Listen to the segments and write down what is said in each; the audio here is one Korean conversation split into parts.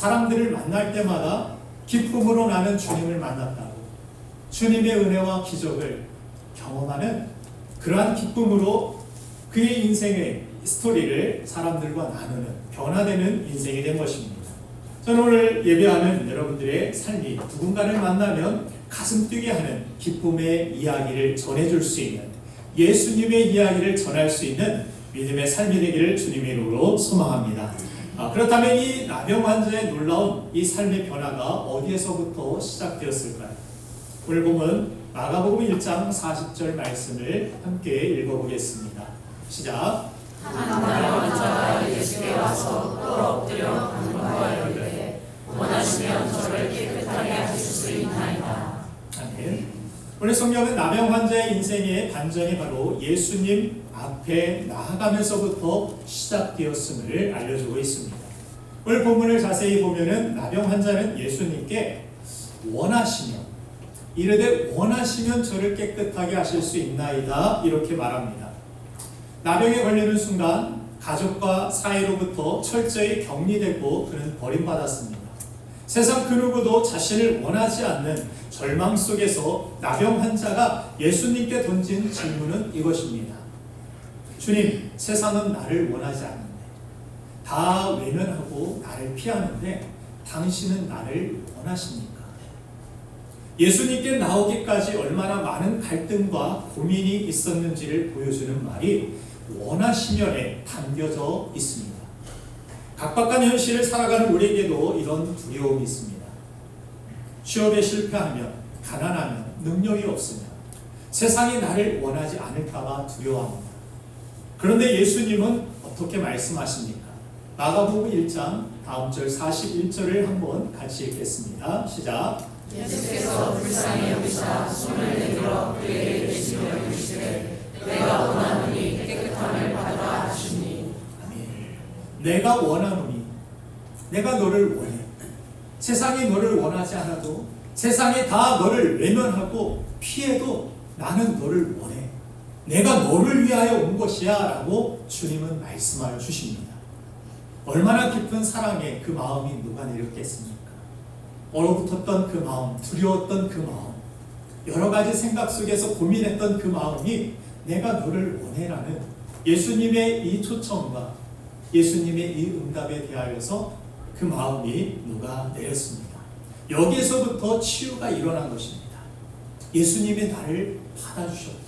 사람들을 만날 때마다 기쁨으로 나는 주님을 만났다고, 주님의 은혜와 기적을 경험하는 그러한 기쁨으로 그의 인생의 스토리를 사람들과 나누는 변화되는 인생이 된 것입니다. 저는 오늘 예배하는 여러분들의 삶이 누군가를 만나면 가슴 뛰게 하는 기쁨의 이야기를 전해줄 수 있는, 예수님의 이야기를 전할 수 있는 믿음의 삶이 되기를 주님의 이름으로 소망합니다. 그렇다면 이 나병 환자의 놀라운 이 삶의 변화가 어디에서부터 시작되었을까요? 오늘 보면 마가복음 1장 40절 말씀을 함께 읽어보겠습니다. 시작. 한 나병 환자가 예수께 와서 꿇어 엎드려 간구하여 이르되 원하시면 저를 깨끗하게 하실 수 있나이다. 아멘. 오늘 성경은 나병 환자의 인생의 반전이 바로 예수님 앞에 나아가면서부터 시작되었음을 알려주고 있습니다. 오늘 본문을 자세히 보면은 나병 환자는 예수님께 원하시며 이르되 원하시면 저를 깨끗하게 하실 수 있나이다 이렇게 말합니다. 나병에 걸리는 순간 가족과 사이로부터 철저히 격리되고 그는 버림받았습니다. 세상 그 누구도 자신을 원하지 않는 절망 속에서 나병 환자가 예수님께 던진 질문은 이것입니다. 주님, 세상은 나를 원하지 않는데, 다 외면하고 나를 피하는데 당신은 나를 원하십니까? 예수님께 나오기까지 얼마나 많은 갈등과 고민이 있었는지를 보여주는 말이 원하시면에 담겨져 있습니다. 각박한 현실을 살아가는 우리에게도 이런 두려움이 있습니다. 취업에 실패하면, 가난하면, 능력이 없으면 세상이 나를 원하지 않을까봐 두려워합니다. 그런데 예수님은 어떻게 말씀하십니까? 마가복음 1장 다음 절 41절을 한번 같이 읽겠습니다. 시작. 예수께서 불쌍히 여기사 손을 내밀어 그에게 이르시며 이르시되 내가 원하노니 깨끗함을 받으라 하시니. 아멘. 내가 원하노니, 내가 너를 원해. 세상이 너를 원하지 않아도, 세상이 다 너를 외면하고 피해도 나는 너를 원해. 내가 너를 위하여 온 것이야 라고 주님은 말씀하여 주십니다. 얼마나 깊은 사랑의 그 마음이 녹아내렸겠습니까? 얼어붙었던 그 마음, 두려웠던 그 마음, 여러 가지 생각 속에서 고민했던 그 마음이 내가 너를 원해라는 예수님의 이 초청과 예수님의 이 응답에 대하여서 그 마음이 녹아내렸습니다. 여기에서부터 치유가 일어난 것입니다. 예수님이 나를 받아주셨다.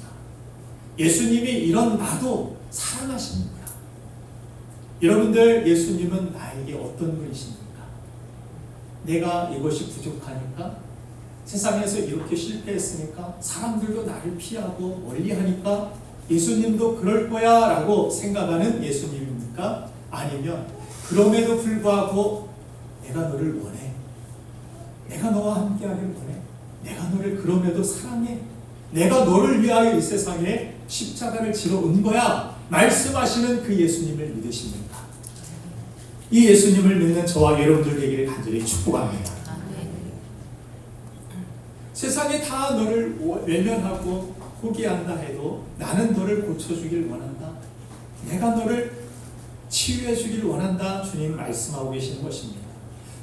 예수님이 이런 나도 사랑하십니다. 여러분들, 예수님은 나에게 어떤 분이십니까? 내가 이것이 부족하니까, 세상에서 이렇게 실패했으니까, 사람들도 나를 피하고 멀리하니까 예수님도 그럴 거야 라고 생각하는 예수님입니까? 아니면 그럼에도 불구하고 내가 너를 원해, 내가 너와 함께하길 원해, 내가 너를 그럼에도 사랑해, 내가 너를 위하여 이 세상에 십자가를 지러 온 거야 말씀하시는 그 예수님을 믿으십니까? 이 예수님을 믿는 저와 여러분들 되기를 간절히 축복합니다. 세상이 다 너를 외면하고 포기한다 해도 나는 너를 고쳐주길 원한다, 내가 너를 치유해주길 원한다, 주님 말씀하고 계시는 것입니다.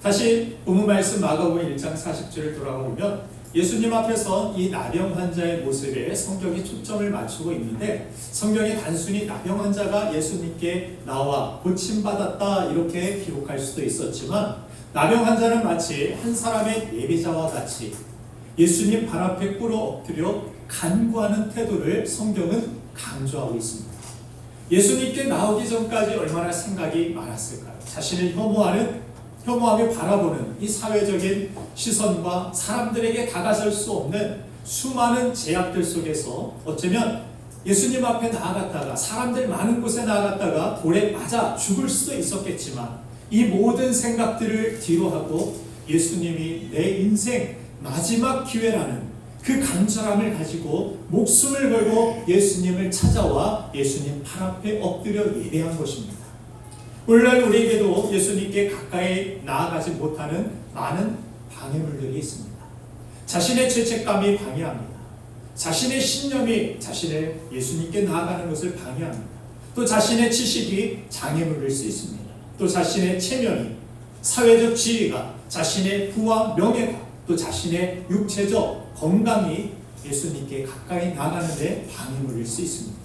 다시 본문 말씀 마가복음 1장 40절을 돌아가 보면 예수님 앞에서 이 나병 환자의 모습에 성경이 초점을 맞추고 있는데, 성경이 단순히 나병 환자가 예수님께 나와 고침받았다 이렇게 기록할 수도 있었지만, 나병 환자는 마치 한 사람의 예배자와 같이 예수님 발 앞에 꿇어 엎드려 간구하는 태도를 성경은 강조하고 있습니다. 예수님께 나오기 전까지 얼마나 생각이 많았을까요? 자신을 혐오하며 바라보는 이 사회적인 시선과 사람들에게 다가설 수 없는 수많은 제약들 속에서 어쩌면 예수님 앞에 나아갔다가, 사람들 많은 곳에 나아갔다가 돌에 맞아 죽을 수도 있었겠지만, 이 모든 생각들을 뒤로하고 예수님이 내 인생 마지막 기회라는 그 간절함을 가지고 목숨을 걸고 예수님을 찾아와 예수님 발 앞에 엎드려 예배한 것입니다. 오늘날 우리에게도 예수님께 가까이 나아가지 못하는 많은 방해물들이 있습니다. 자신의 죄책감이 방해합니다. 자신의 신념이 자신을 예수님께 나아가는 것을 방해합니다. 또 자신의 지식이 장애물일 수 있습니다. 또 자신의 체면이, 사회적 지위가, 자신의 부와 명예가, 또 자신의 육체적 건강이 예수님께 가까이 나가는데 방해물일 수 있습니다.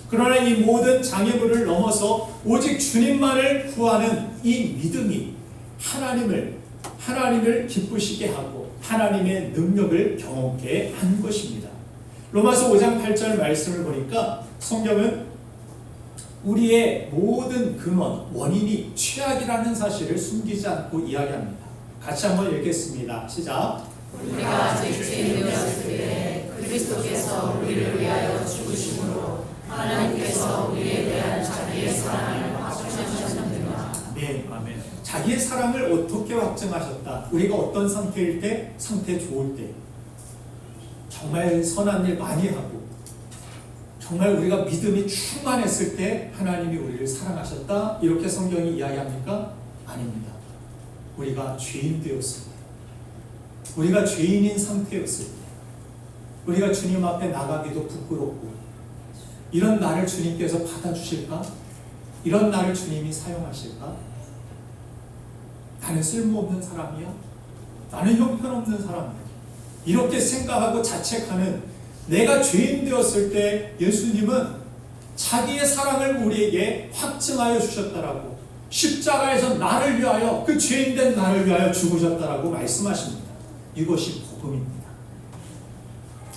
그러나 이 모든 장애물을 넘어서 오직 주님만을 구하는 이 믿음이 하나님을 기쁘시게 하고 하나님의 능력을 경험케 한 것입니다. 로마서 5장 8절 말씀을 보니까 성경은 우리의 모든 근원, 원인이 죄악이라는 사실을 숨기지 않고 이야기합니다. 같이 한번 읽겠습니다. 시작. 우리가 아직 죄인이었을 때에 그리스도께서 우리를 위하여 죽으심으로 하나님께서 우리에 대한 자기의 사랑을 확증하셨느니라. 네, 아멘. 자기의 사랑을 어떻게 확증하셨다? 우리가 어떤 상태일 때? 상태 좋을 때. 정말 선한 일 많이 하고 정말 우리가 믿음이 충만했을 때 하나님이 우리를 사랑하셨다? 이렇게 성경이 이야기합니까? 아닙니다. 우리가 죄인 되었을 때, 우리가 죄인인 상태였을 때, 우리가 주님 앞에 나가기도 부끄럽고 이런 나를 주님께서 받아주실까? 이런 나를 주님이 사용하실까? 나는 쓸모없는 사람이야? 나는 형편없는 사람이야? 이렇게 생각하고 자책하는 내가 죄인 되었을 때 예수님은 자기의 사랑을 우리에게 확증하여 주셨다라고, 십자가에서 나를 위하여, 그 죄인된 나를 위하여 죽으셨다라고 말씀하십니다. 이것이 복음입니다.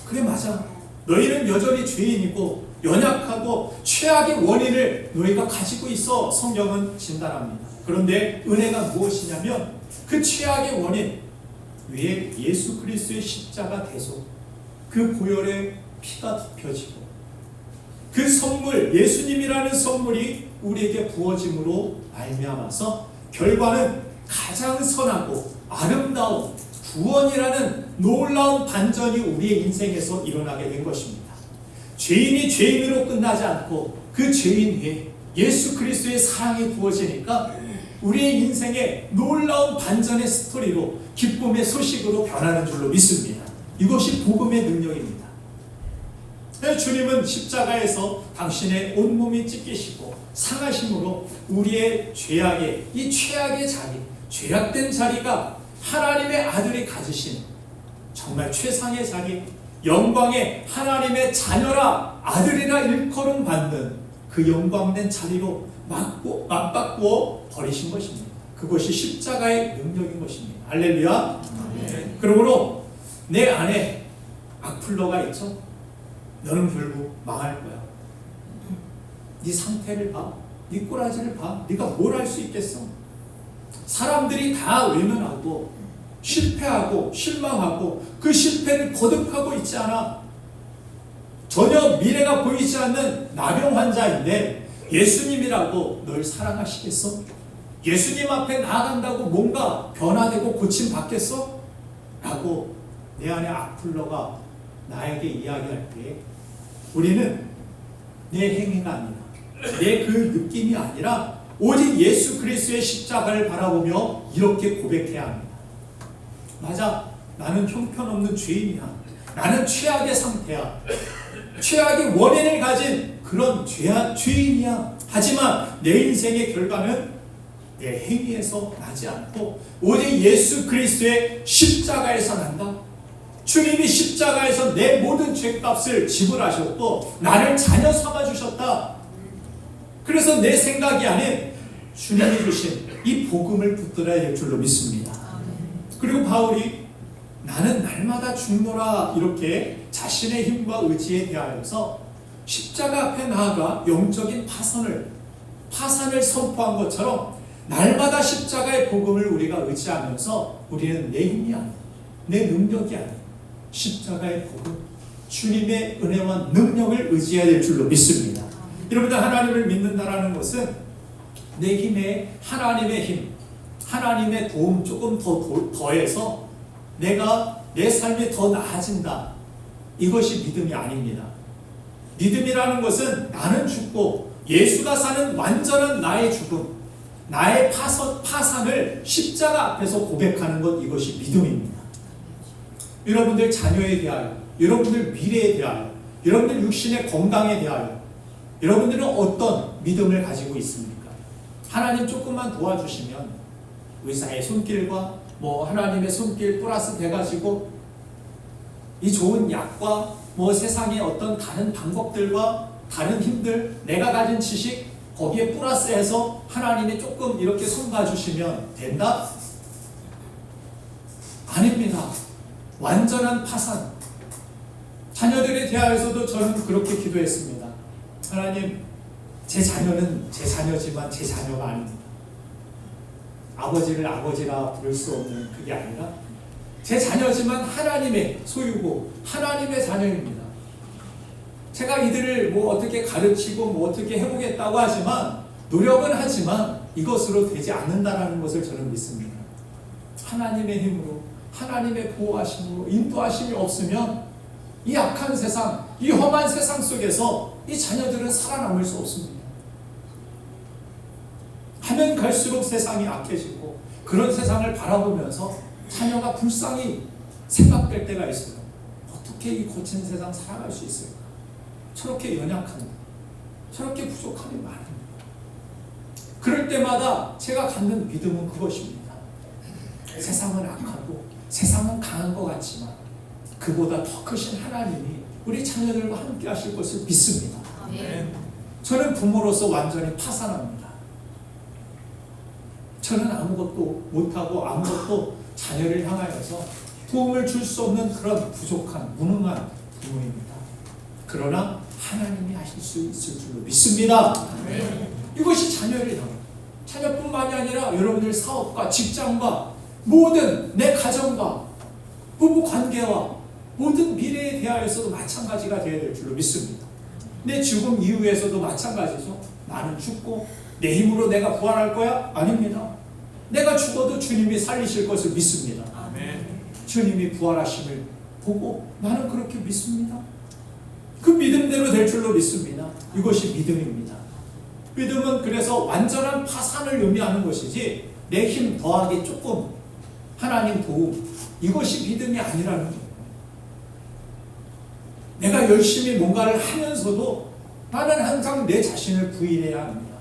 그래, 맞아. 너희는 여전히 죄인이고 연약하고 최악의 원인을 너희가 가지고 있어 성경은 진단합니다. 그런데 은혜가 무엇이냐면 그 최악의 원인 위에 예수 그리스도의 십자가 대속, 그 보혈의 피가 덮여지고 그 선물, 예수님이라는 선물이 우리에게 부어짐으로 말미암아서 결과는 가장 선하고 아름다운 구원이라는 놀라운 반전이 우리의 인생에서 일어나게 된 것입니다. 죄인이 죄인으로 끝나지 않고 그 죄인 위에 예수 그리스도의 사랑이 부어지니까 우리의 인생에 놀라운 반전의 스토리로, 기쁨의 소식으로 변하는 줄로 믿습니다. 이것이 복음의 능력입니다. 주님은 십자가에서 당신의 온몸이 찢기시고 상하심으로 우리의 죄악의, 이 최악의 자리, 죄악된 자리가 하나님의 아들이 가지신 정말 최상의 자리, 영광의 하나님의 자녀라, 아들이라 일컬음 받는 그 영광된 자리로 맞바꾸어 버리신 것입니다. 그것이 십자가의 능력인 것입니다. 할렐루야. 네. 그러므로 내 안에 악플러가 있죠. 너는 결국 망할 거야. 네 상태를 봐, 네 꼬라지를 봐. 네가 뭘 할 수 있겠어? 사람들이 다 외면하고 실패하고 실망하고 그 실패를 거듭하고 있지 않아. 전혀 미래가 보이지 않는 나병 환자인데 예수님이라고 널 사랑하시겠어? 예수님 앞에 나아간다고 뭔가 변화되고 고침 받겠어? 라고 내 안에 악플러가 나에게 이야기할 때 우리는 내 행위가 아니라, 내 그 느낌이 아니라 오직 예수 그리스도의 십자가를 바라보며 이렇게 고백해야 합니다. 맞아, 나는 형편없는 죄인이야. 나는 최악의 상태야. 최악의 원인을 가진 그런 죄인이야. 하지만 내 인생의 결과는 내 행위에서 나지 않고 오직 예수 그리스도의 십자가에서 난다. 주님이 십자가에서 내 모든 죄값을 지불하셨고 나를 자녀 삼아주셨다. 그래서 내 생각이 아닌 주님이 주신 이 복음을 붙들어야 될 줄로 믿습니다. 그리고 바울이 나는 날마다 죽노라 이렇게 자신의 힘과 의지에 대하여서 십자가 앞에 나아가 영적인 파산을 선포한 것처럼 날마다 십자가의 복음을 우리가 의지하면서 우리는 내 힘이 아닌, 내 능력이 아닌 십자가의 복음, 주님의 은혜와 능력을 의지해야 될 줄로 믿습니다. 여러분들, 하나님을 믿는다라는 것은 내 힘에 하나님의 힘, 하나님의 도움 조금 더 더해서 내가 내 삶이 더 나아진다. 이것이 믿음이 아닙니다. 믿음이라는 것은 나는 죽고 예수가 사는 완전한 나의 죽음, 나의 파산을 십자가 앞에서 고백하는 것, 이것이 믿음입니다. 여러분들 자녀에 대하여, 여러분들 미래에 대하여, 여러분들 육신의 건강에 대하여 여러분들은 어떤 믿음을 가지고 있습니까? 하나님 조금만 도와주시면 의사의 손길과 뭐 하나님의 손길 플러스 돼가지고 이 좋은 약과 뭐 세상의 어떤 다른 방법들과 다른 힘들, 내가 가진 지식 거기에 플러스해서 하나님이 조금 이렇게 손 봐주시면 된다? 아닙니다. 완전한 파산. 자녀들에 대하여서도 저는 그렇게 기도했습니다. 하나님, 제 자녀는 제 자녀지만 제 자녀가 아닙니다. 아버지를 아버지라 부를 수 없는 그게 아니라 제 자녀지만 하나님의 소유고 하나님의 자녀입니다. 제가 이들을 뭐 어떻게 가르치고 뭐 어떻게 해보겠다고 하지만 노력은 하지만 이것으로 되지 않는다라는 것을 저는 믿습니다. 하나님의 힘으로 하나님의 보호하심으로 인도하심이 없으면 이 악한 세상, 이 험한 세상 속에서 이 자녀들은 살아남을 수 없습니다. 가면 갈수록 세상이 악해지고 그런 세상을 바라보면서 자녀가 불쌍히 생각될 때가 있어요. 어떻게 이 거친 세상 살아갈 수 있을까? 저렇게 연약한데, 저렇게 부족함이 많은데. 그럴 때마다 제가 갖는 믿음은 그것입니다. 세상은 악하고 세상은 강한 것 같지만 그보다 더 크신 하나님이 우리 자녀들과 함께 하실 것을 믿습니다. 저는 부모로서 완전히 파산합니다. 저는 아무것도 못하고 아무것도 자녀를 향하여서 도움을 줄 수 없는 그런 부족한 무능한 부모입니다. 그러나 하나님이 하실 수 있을 줄로 믿습니다. 이것이 자녀를 향한, 자녀뿐만이 아니라 여러분들 사업과 직장과 모든 내 가정과 부부 관계와 모든 미래에 대하여서도 마찬가지가 되어야 될 줄로 믿습니다. 내 죽음 이후에서도 마찬가지죠. 나는 죽고 내 힘으로 내가 부활할 거야? 아닙니다. 내가 죽어도 주님이 살리실 것을 믿습니다. 주님이 부활하심을 보고 나는 그렇게 믿습니다. 그 믿음대로 될 줄로 믿습니다. 이것이 믿음입니다. 믿음은 그래서 완전한 파산을 의미하는 것이지 내 힘 더하기 조금 하나님 도움, 이것이 믿음이 아니라는 거예요. 내가 열심히 뭔가를 하면서도 나는 항상 내 자신을 부인해야 합니다.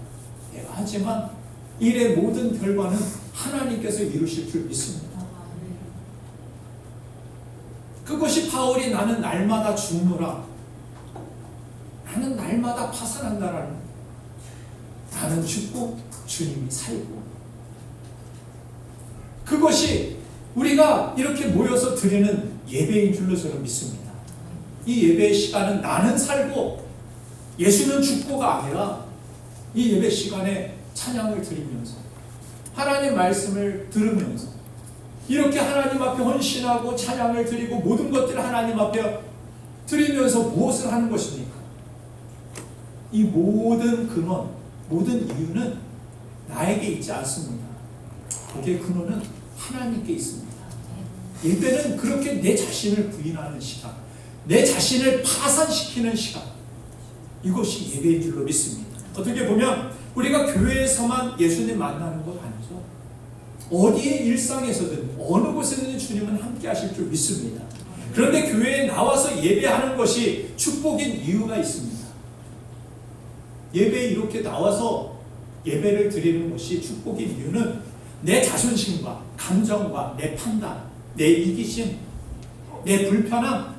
내가 하지만 일의 모든 결과는 하나님께서 이루실 줄 믿습니다. 그것이 바울이 나는 날마다 죽노라, 나는 날마다 파산한다라는 거예요. 나는 죽고 주님이 살고, 그것이 우리가 이렇게 모여서 드리는 예배인 줄로 저는 믿습니다. 이 예배의 시간은 나는 살고 예수는 죽고가 아니라 이 예배 시간에 찬양을 드리면서 하나님 말씀을 들으면서 이렇게 하나님 앞에 헌신하고 찬양을 드리고 모든 것들을 하나님 앞에 드리면서 무엇을 하는 것입니까? 이 모든 근원, 모든 이유는 나에게 있지 않습니다. 거기에 근원은 하나님께 있습니다. 예배는 그렇게 내 자신을 부인하는 시간, 내 자신을 파산시키는 시간, 이것이 예배인 줄로 믿습니다. 어떻게 보면 우리가 교회에서만 예수님 만나는 것 아니죠. 어디에 일상에서든 어느 곳에든 주님은 함께 하실 줄 믿습니다. 그런데 교회에 나와서 예배하는 것이 축복인 이유가 있습니다. 예배에 이렇게 나와서 예배를 드리는 것이 축복인 이유는 내 자존심과 감정과 내 판단, 내 이기심, 내 불편함,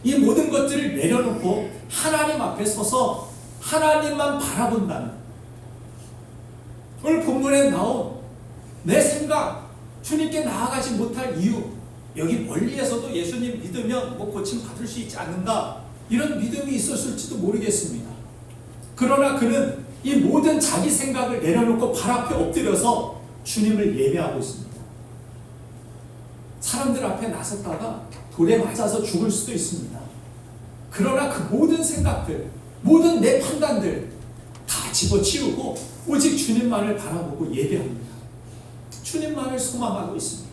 이 모든 것들을 내려놓고 하나님 앞에 서서 하나님만 바라본다는, 오늘 본문에 나온 내 생각, 주님께 나아가지 못할 이유, 여기 멀리에서도 예수님 믿으면 뭐 고침 받을 수 있지 않는가, 이런 믿음이 있었을지도 모르겠습니다. 그러나 그는 이 모든 자기 생각을 내려놓고 발 앞에 엎드려서 주님을 예배하고 있습니다. 사람들 앞에 나섰다가 돌에 맞아서 죽을 수도 있습니다. 그러나 그 모든 생각들, 모든 내 판단들 다 집어치우고 오직 주님만을 바라보고 예배합니다. 주님만을 소망하고 있습니다.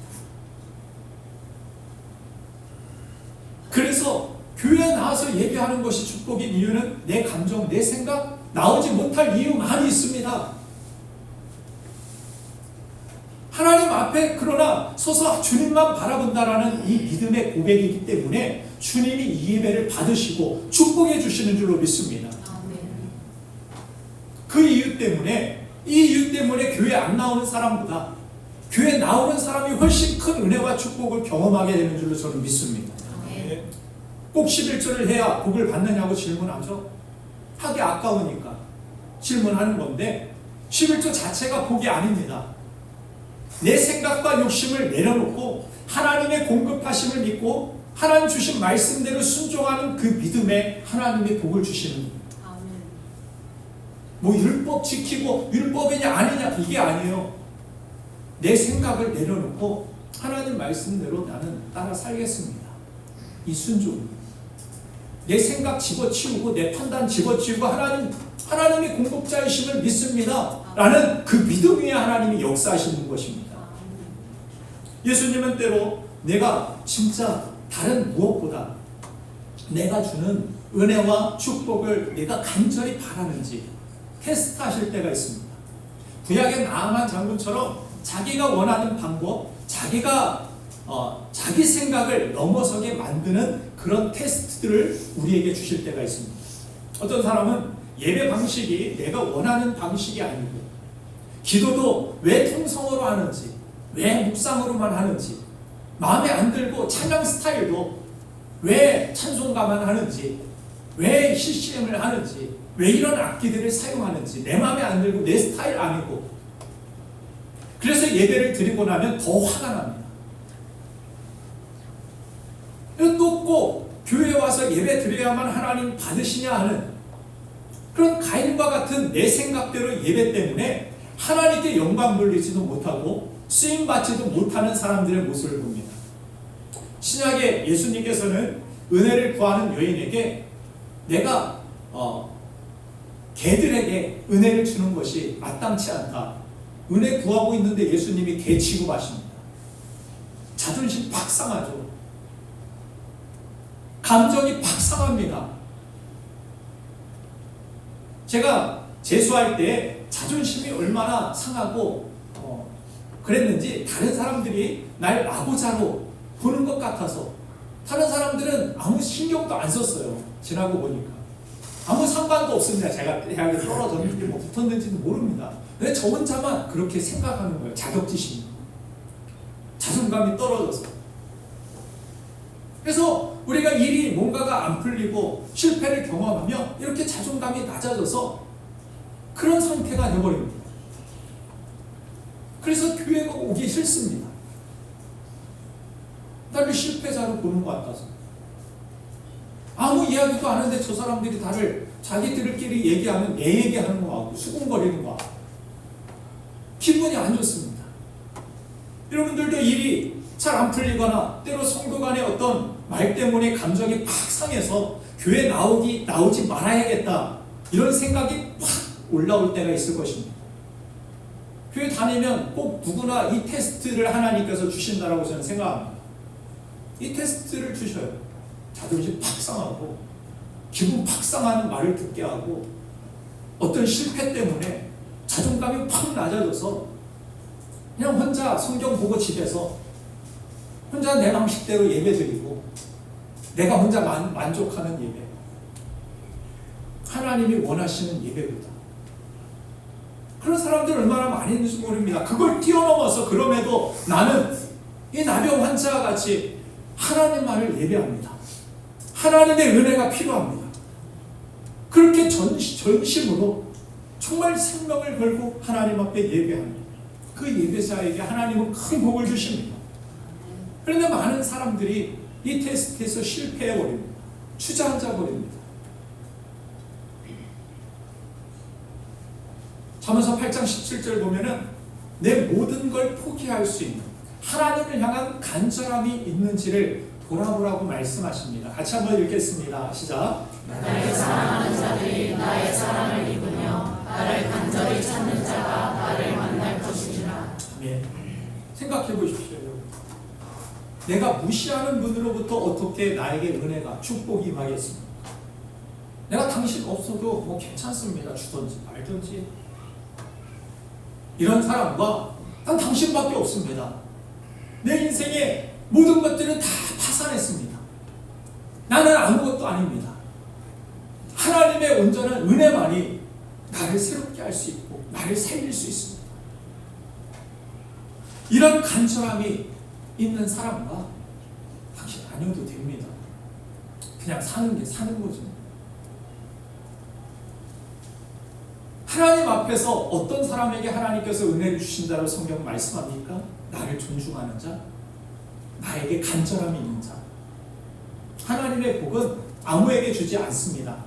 그래서 교회에 나와서 예배하는 것이 축복인 이유는 내 감정, 내 생각 나오지 못할 이유 많이 있습니다. 하나님 앞에 그러나 서서 주님만 바라본다라는 이 믿음의 고백이기 때문에 주님이 이 예배를 받으시고 축복해 주시는 줄로 믿습니다. 그 이유 때문에, 이 이유 때문에 교회 안 나오는 사람보다 교회 나오는 사람이 훨씬 큰 은혜와 축복을 경험하게 되는 줄로 저는 믿습니다. 네. 꼭 11조를 해야 복을 받느냐고 질문하죠. 하기 아까우니까 질문하는 건데 11조 자체가 복이 아닙니다. 내 생각과 욕심을 내려놓고 하나님의 공급하심을 믿고 하나님 주신 말씀대로 순종하는 그 믿음에 하나님의 복을 주시는 거예요. 뭐 율법 지키고 율법이냐 아니냐 이게 아니에요. 내 생각을 내려놓고 하나님 말씀대로 나는 따라 살겠습니다. 이 순종. 내 생각 집어치우고 내 판단 집어치우고 하나님의 공급자이심을 믿습니다. 라는 그 믿음 위에 하나님이 역사하시는 것입니다. 예수님은 때로 내가 진짜 다른 무엇보다 내가 주는 은혜와 축복을 내가 간절히 바라는지 테스트하실 때가 있습니다. 구약의 나아만 장군처럼 자기가 원하는 방법, 자기가 자기 생각을 넘어서게 만드는 그런 테스트들을 우리에게 주실 때가 있습니다. 어떤 사람은 예배 방식이 내가 원하는 방식이 아니고 기도도 왜 통성으로 하는지 왜 묵상으로만 하는지 마음에 안 들고 찬양 스타일도 왜 찬송가만 하는지 왜 CCM을 하는지 왜 이런 악기들을 사용하는지 내 마음에 안 들고 내 스타일 아니고 그래서 예배를 드리고 나면 더 화가 납니다. 또 꼭 교회에 와서 예배 드려야만 하나님 받으시냐 하는 그런 가인과 같은 내 생각대로 예배 때문에 하나님께 영광 돌리지도 못하고 쓰임받지도 못하는 사람들의 모습을 봅니다. 신약에 예수님께서는 은혜를 구하는 여인에게 내가 개들에게 은혜를 주는 것이 마땅치 않다. 은혜 구하고 있는데 예수님이 개 취급하십니다. 자존심 팍 상하죠. 감정이 팍 상합니다. 제가 재수할 때 자존심이 얼마나 상하고 그랬는지 다른 사람들이 날 나고자로 보는 것 같아서 다른 사람들은 아무 신경도 안 썼어요. 지나고 보니까 아무 상관도 없습니다. 제가 대학에 떨어졌는지 뭐 붙었는지도 모릅니다. 근데 저 혼자만 그렇게 생각하는 거예요. 자격지심이 자존감이 떨어져서. 그래서 우리가 일이 뭔가가 안 풀리고 실패를 경험하며 이렇게 자존감이 낮아져서 그런 상태가 되어버립니다. 그래서 교회가 오기 싫습니다. 나를 실패자로 보는 것 같아서. 아무 이야기도 안 하는데 저 사람들이 다들 자기들끼리 얘기하면 내 얘기하는 것 같고 수군거리는 것 같고 기분이 안 좋습니다. 여러분들도 일이 잘 안 풀리거나 때로 성도 간의 어떤 말 때문에 감정이 팍 상해서 교회 나오지 말아야겠다 이런 생각이 팍 올라올 때가 있을 것입니다. 교회 다니면 꼭 누구나 이 테스트를 하나님께서 주신다라고 저는 생각합니다. 이 테스트를 주셔요. 자존심 팍 상하고 기분 팍 상하는 말을 듣게 하고 어떤 실패 때문에 자존감이 팍 낮아져서 그냥 혼자 성경 보고 집에서 혼자 내 방식대로 예배드리고 내가 혼자 만족하는 예배, 하나님이 원하시는 예배보다 그런 사람들 얼마나 많이 있는지 모릅니다. 그걸 뛰어넘어서 그럼에도 나는 이 나병 환자와 같이 하나님만을 예배합니다. 하나님의 은혜가 필요합니다. 그렇게 전심으로 정말 생명을 걸고 하나님 앞에 예배합니다. 그 예배자에게 하나님은 큰 복을 주십니다. 그런데 많은 사람들이 이 테스트에서 실패해버립니다. 주저앉아버립니다. 잠언서 8장 17절 보면은 내 모든 걸 포기할 수 있는 하나님을 향한 간절함이 있는지를 돌아보라고 말씀하십니다. 같이 한번 읽겠습니다. 시작. 나를 사랑하는 자들이 나의 사랑을 입으며 나를 간절히 찾는 자가 나를 만날 것이니라. 네. 생각해 보십시오. 내가 무시하는 분으로부터 어떻게 나에게 은혜가 축복이 임하겠습니까? 내가 당신 없어도 뭐 괜찮습니다. 주든지 말든지 이런 사람과 난 당신밖에 없습니다. 내 인생의 모든 것들은 다 파산했습니다. 나는 아무것도 아닙니다. 하나님의 온전한 은혜만이 나를 새롭게 할 수 있고 나를 살릴 수 있습니다. 이런 간절함이 있는 사람과 당신 아니어도 됩니다. 그냥 사는 게 사는 거죠. 하나님 앞에서 어떤 사람에게 하나님께서 은혜를 주신다고 성경은 말씀합니까? 나를 존중하는 자, 나에게 간절함이 있는 자. 하나님의 복은 아무에게 주지 않습니다.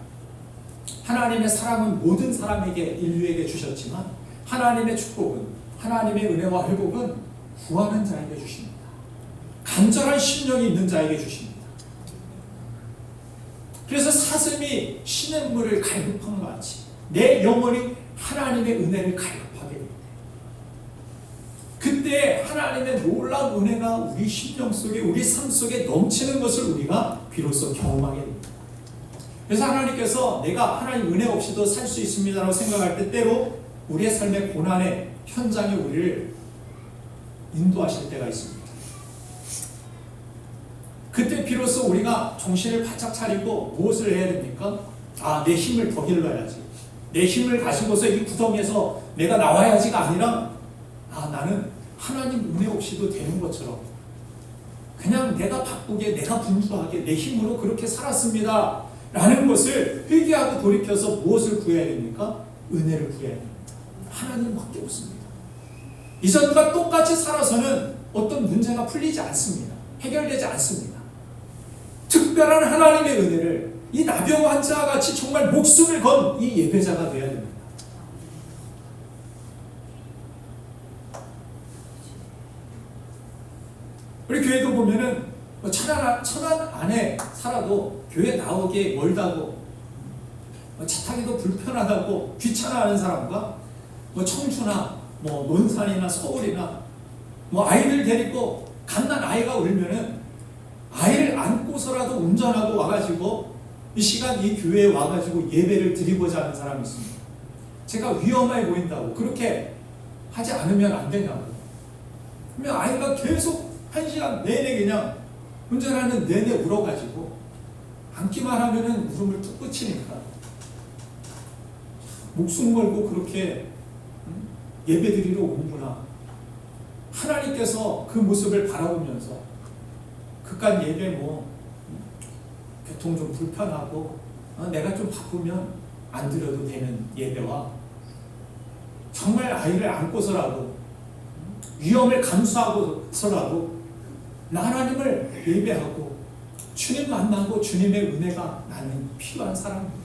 하나님의 사랑은 모든 사람에게, 인류에게 주셨지만 하나님의 축복은, 하나님의 은혜와 회복은 구하는 자에게 주십니다. 간절한 심령이 있는 자에게 주십니다. 그래서 사슴이 시냇물을 갈급한 것 같이 내 영혼이 하나님의 은혜를 갈급하게 됩니다. 그때 하나님의 놀라운 은혜가 우리 심령 속에, 우리 삶 속에 넘치는 것을 우리가 비로소 경험하게 됩니다. 그래서 하나님께서 내가 하나님 은혜 없이도 살 수 있습니다라고 생각할 때 때로 우리의 삶의 고난의 현장에 우리를 인도하실 때가 있습니다. 그때 비로소 우리가 정신을 바짝 차리고 무엇을 해야 됩니까? 내 힘을 더 길러야지. 내 힘을 가지고서 이 구덩이에서 내가 나와야지가 아니라 나는 하나님 은혜 없이도 되는 것처럼 그냥 내가 바쁘게, 내가 분주하게 내 힘으로 그렇게 살았습니다 라는 것을 회개하고 돌이켜서 무엇을 구해야 됩니까? 은혜를 구해야 됩니다. 하나님밖에 없습니다. 이전과 똑같이 살아서는 어떤 문제가 풀리지 않습니다. 해결되지 않습니다. 특별한 하나님의 은혜를 이 나병 환자와 같이 정말 목숨을 건 이 예배자가 되어야 됩니다. 우리 교회도 보면은 천안 안에 살아도 교회 나오기 멀다고, 차 타기도 불편하다고 귀찮아하는 사람과 청주나 논산이나 서울이나 아이들 데리고 갓난 아이가 울면은 아이를 안고서라도 운전하고 와가지고 이 시간 이 교회에 와가지고 예배를 드리고자 하는 사람이 있습니다. 제가 위험해 보인다고 그렇게 하지 않으면 안 되냐고. 그러면 아이가 계속 1시간 내내 그냥 운전하는 내내 울어가지고 앉기만 하면은 울음을 뚝 그치니까 목숨 걸고 그렇게 예배 드리러 오는구나. 하나님께서 그 모습을 바라보면서 그깟 예배 교통 좀 불편하고 내가 좀 바쁘면 안 드려도 되는 예배와 정말 아이를 안고서라도 위험을 감수하고서라도 나 하나님을 예배하고 주님 만나고 주님의 은혜가 나는 필요한 사람입니다.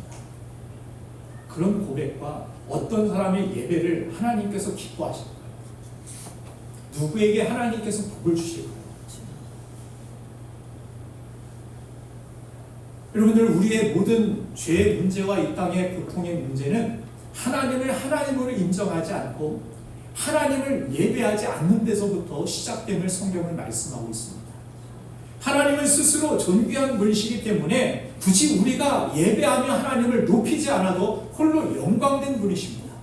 그런 고백과 어떤 사람의 예배를 하나님께서 기뻐하실까요? 누구에게 하나님께서 복을 주실까요? 여러분들, 우리의 모든 죄의 문제와 이 땅의 고통의 문제는 하나님을 하나님으로 인정하지 않고 하나님을 예배하지 않는 데서부터 시작됨을 성경은 말씀하고 있습니다. 하나님은 스스로 존귀한 분이시기 때문에 굳이 우리가 예배하며 하나님을 높이지 않아도 홀로 영광된 분이십니다.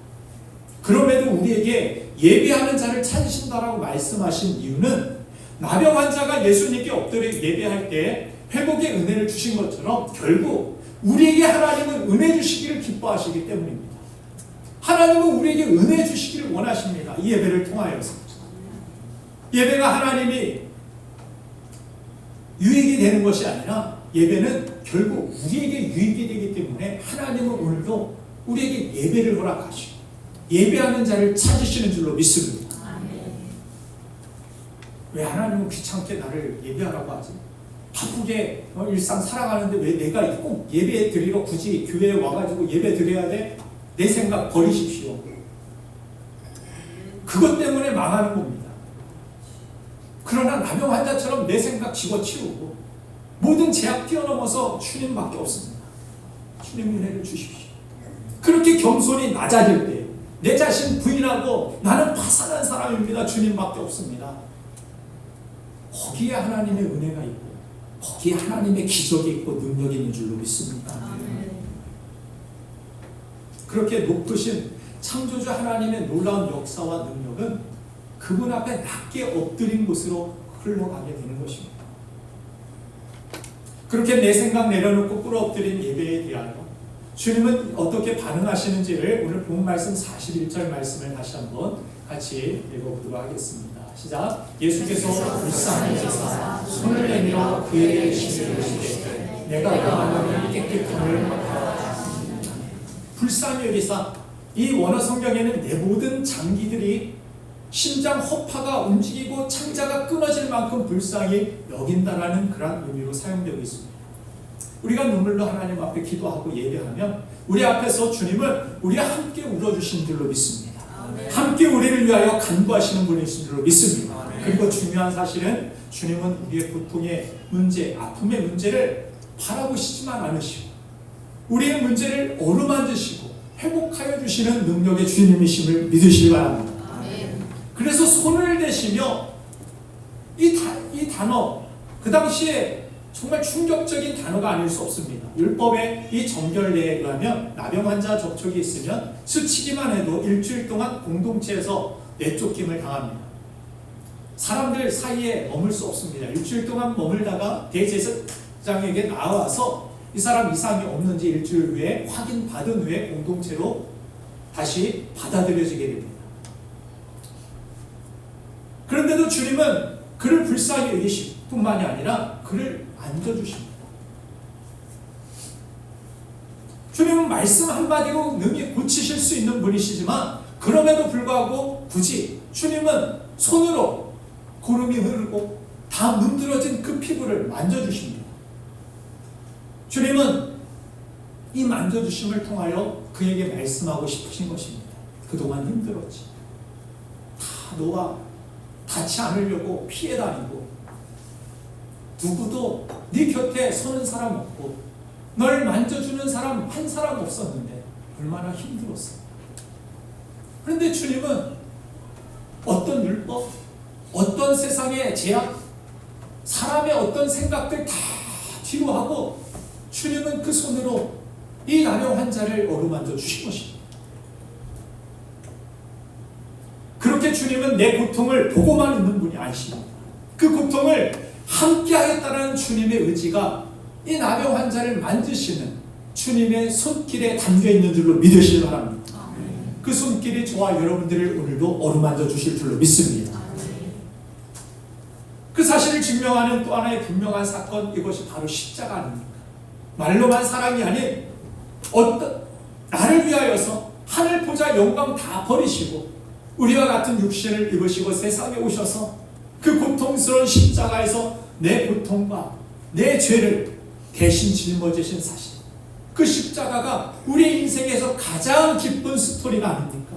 그럼에도 우리에게 예배하는 자를 찾으신다라고 말씀하신 이유는 나병 환자가 예수님께 엎드려 예배할 때 회복의 은혜를 주신 것처럼 결국 우리에게 하나님은 은혜 주시기를 기뻐하시기 때문입니다. 하나님은 우리에게 은혜 주시기를 원하십니다. 이 예배를 통하여서. 예배가 하나님이 유익이 되는 것이 아니라 예배는 결국 우리에게 유익이 되기 때문에 하나님은 오늘도 우리에게 예배를 허락하시고 예배하는 자를 찾으시는 줄로 믿습니다. 왜 하나님은 귀찮게 나를 예배하라고 하지? 바쁘게 일상 살아가는데 왜 내가 꼭 예배 드리러 굳이 교회에 와가지고 예배 드려야 돼? 내 생각 버리십시오. 그것 때문에 망하는 겁니다. 그러나 나병 환자처럼 내 생각 집어치우고 모든 제약 뛰어넘어서 주님밖에 없습니다. 주님 은혜를 주십시오. 그렇게 겸손히 낮아질 때 내 자신 부인하고 나는 파산한 사람입니다. 주님밖에 없습니다. 거기에 하나님의 은혜가 있고 거기에 하나님의 기적이 있고 능력이 있는 줄로 믿습니다. 그렇게 높으신 창조주 하나님의 놀라운 역사와 능력은 그분 앞에 낮게 엎드린 곳으로 흘러가게 되는 것입니다. 그렇게 내 생각 내려놓고 꿇어엎드린 예배에 대하여 주님은 어떻게 반응하시는지를 오늘 본 말씀 41절 말씀을 다시 한번 같이 읽어보도록 하겠습니다. 시작. 예수께서 불쌍히 여기사 손을 내밀어 그에게 이르시되 내가 원하는 깨끗함을 받았습니다. 불쌍히 여기사, 이 원어 성경에는 내 모든 장기들이 심장 허파가 움직이고 창자가 끊어질 만큼 불쌍히 여긴다라는 그런 의미로 사용되고 있습니다. 우리가 눈물로 하나님 앞에 기도하고 예배하면 우리 앞에서 주님은 우리와 함께 울어주신 줄로 믿습니다. 함께 우리를 위하여 간구하시는 분이신 줄로 믿습니다. 그리고 중요한 사실은 주님은 우리의 고통의 문제, 아픔의 문제를 바라보시지만 않으시고 우리의 문제를 어루만지시고 회복하여 주시는 능력의 주님이심을 믿으시기 바랍니다. 그래서 손을 대시며 이 단어, 그 당시에 정말 충격적인 단어가 아닐 수 없습니다. 율법의 이 정결례에 의하면 나병 환자 접촉이 있으면 스치기만 해도 일주일 동안 공동체에서 내쫓김을 당합니다. 사람들 사이에 머물 수 없습니다. 일주일 동안 머물다가 대제사장에게 나와서 이 사람 이상이 없는지 일주일 후에 확인받은 후에 공동체로 다시 받아들여지게 됩니다. 그런데도 주님은 그를 불쌍히 여기실 뿐만이 아니라 그를 안겨주십니다. 주님은 말씀 한마디로 능히 고치실 수 있는 분이시지만 그럼에도 불구하고 굳이 주님은 손으로 고름이 흐르고 다 문드러진 그 피부를 만져주십니다. 주님은 이 만져주심을 통하여 그에게 말씀하고 싶으신 것입니다. 그동안 힘들었지. 다 너와 닿지 않으려고 피해 다니고 누구도 네 곁에 서는 사람 없고 널 만져주는 사람 한 사람 없었는데 얼마나 힘들었어. 그런데 주님은 어떤 율법, 어떤 세상의 제약, 사람의 어떤 생각들 다 뒤로 하고 주님은 그 손으로 이 나병 환자를 어루만져 주신 것입니다. 그렇게 주님은 내 고통을 보고만 있는 분이 아니십니다. 그 고통을 함께 하겠다는 주님의 의지가 이 나병 환자를 만지시는 주님의 손길에 담겨있는 줄로 믿으시기 바랍니다. 그 손길이 저와 여러분들을 오늘도 어루만져 주실 줄로 믿습니다. 그 사실을 증명하는 또 하나의 분명한 사건, 이것이 바로 십자가 아닙니까? 말로만 사랑이 아닌 나를 위하여서 하늘 보좌 영광 다 버리시고 우리와 같은 육신을 입으시고 세상에 오셔서 그 고통스러운 십자가에서 내 고통과 내 죄를 대신 짊어지신 사실, 그 십자가가 우리 인생에서 가장 기쁜 스토리가 아닙니까?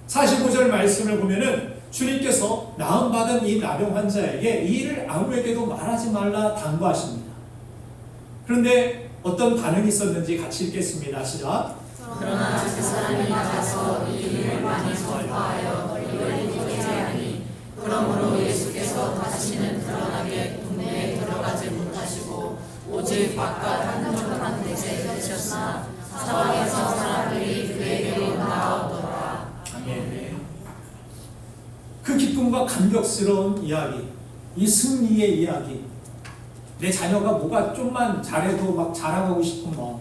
45절 말씀을 보면은 주님께서 나음받은 이 나병 환자에게 이 일을 아무에게도 말하지 말라 당부하십니다. 그런데 어떤 반응이 있었는지 같이 읽겠습니다. 시작. 그러나 그 사람이 나가서 이 일을 많이 설파하여 이를 이기하니 그러므로 예수께서 다시는 드러나게 동네에 들어가지 못하시고 오직 바깥 한적한 곳에 계셨으나 사방에서 사람들이 그에게로 나오더라. 아멘. 그 기쁨과 감격스러운 이야기, 이 승리의 이야기, 내 자녀가 뭐가 좀만 잘해도 막 자랑하고 싶은 마음,